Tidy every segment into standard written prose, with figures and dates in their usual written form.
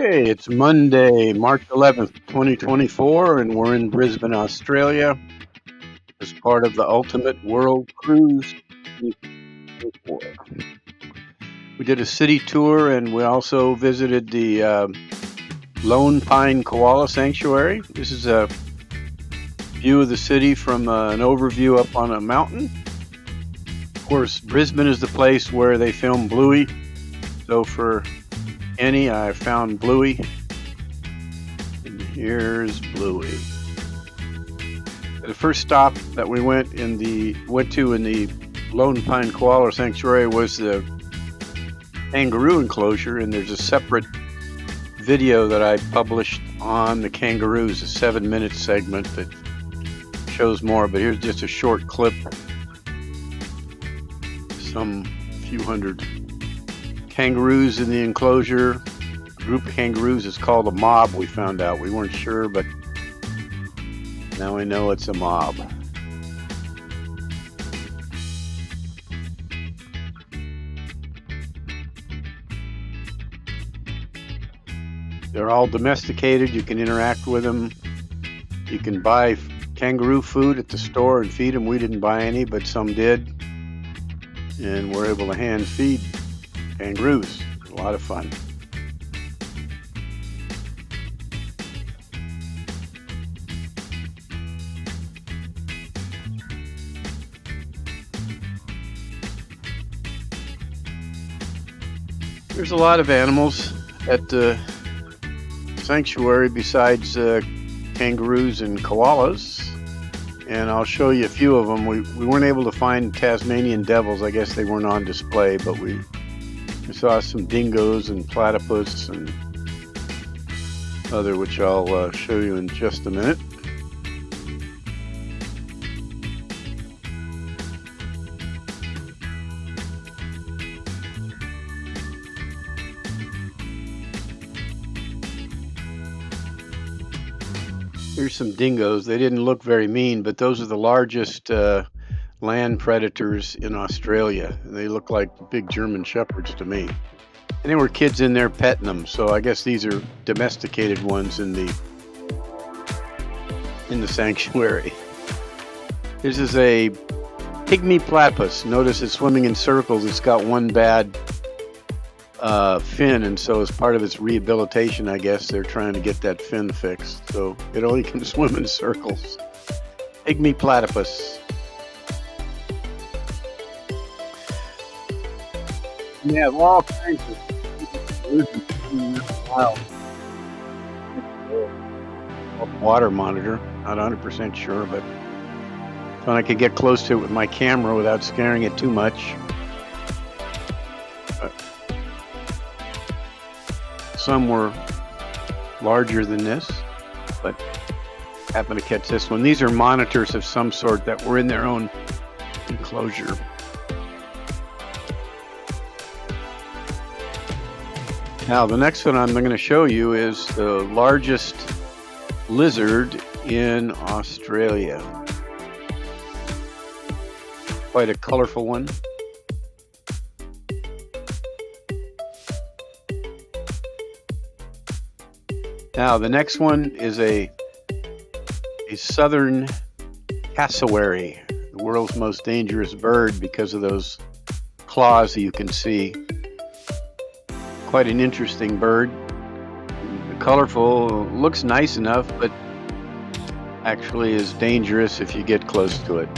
Okay, it's Monday, March 11th, 2024, and we're in Brisbane, Australia as part of the Ultimate World Cruise 2024. We did a city tour and we also visited the Lone Pine Koala Sanctuary. This is a view of the city from an overview up on a mountain. Of course, Brisbane is the place where they filmed Bluey. So for Annie, I found Bluey. And here's Bluey. The first stop that we went to in the Lone Pine Koala Sanctuary was the kangaroo enclosure, and there's a separate video that I published on the kangaroos, a 7-minute segment that shows more, but here's just a short clip. Some few hundred kangaroos in the enclosure. A group of kangaroos is called a mob, we found out. We weren't sure, but now we know it's a mob. They're all domesticated. You can interact with them. You can buy kangaroo food at the store and feed them. We didn't buy any, but some did. And we're able to hand feed kangaroos. A lot of fun. There's a lot of animals at the sanctuary besides kangaroos and koalas, and I'll show you a few of them. We weren't able to find Tasmanian devils. I guess they weren't on display, but we saw some dingoes and platypus and other, which I'll show you in just a minute. Here's some dingoes. They didn't look very mean, but those are the largest land predators in Australia. They look like big German shepherds to me. And there were kids in there petting them, so I guess these are domesticated ones in the sanctuary. This is a pygmy platypus. Notice it's swimming in circles. It's got one bad fin, and so as part of its rehabilitation, I guess they're trying to get that fin fixed, so it only can swim in circles. Pygmy platypus. We have all kinds of wild water monitor. Not 100% sure, but thought I could get close to it with my camera without scaring it too much. Some were larger than this, but happened to catch this one. These are monitors of some sort that were in their own enclosure. Now, the next one I'm going to show you is the largest lizard in Australia. Quite a colorful one. Now, the next one is a southern cassowary, the world's most dangerous bird because of those claws that you can see. Quite an interesting bird. Colorful, looks nice enough, but actually is dangerous if you get close to it.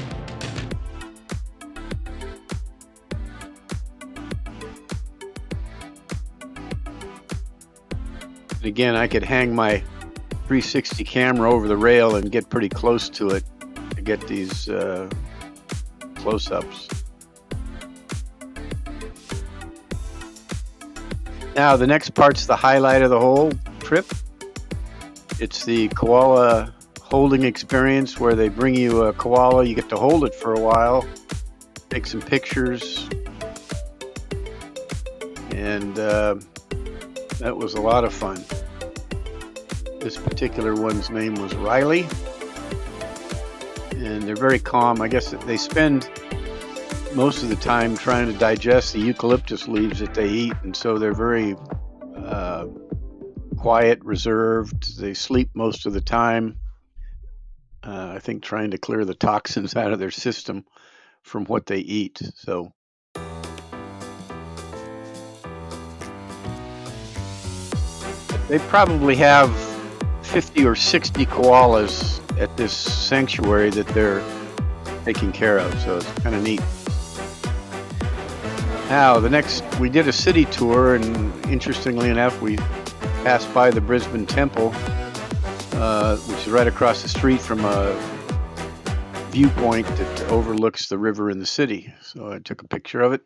Again, I could hang my 360 camera over the rail and get pretty close to it to get these close-ups. Now, the next part's the highlight of the whole trip. It's the koala holding experience, where they bring you a koala. You get to hold it for a while, take some pictures, and that was a lot of fun. This particular one's name was Riley, and they're very calm. I guess they spend most of the time trying to digest the eucalyptus leaves that they eat, and so they're very quiet, reserved. They sleep most of the time. I think trying to clear the toxins out of their system from what they eat. So they probably have 50 or 60 koalas at this sanctuary that they're taking care of. So it's kind of neat. Now, we did a city tour, and interestingly enough, we passed by the Brisbane Temple, which is right across the street from a viewpoint that overlooks the river in the city. So I took a picture of it.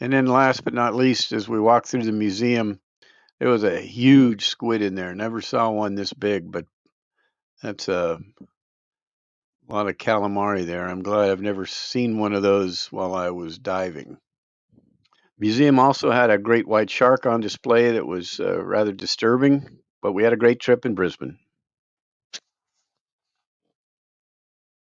And then last but not least, as we walked through the museum, there was a huge squid in there. Never saw one this big, but that's a lot of calamari there. I'm glad I've never seen one of those while I was diving. Museum also had a great white shark on display that was rather disturbing, but we had a great trip in Brisbane.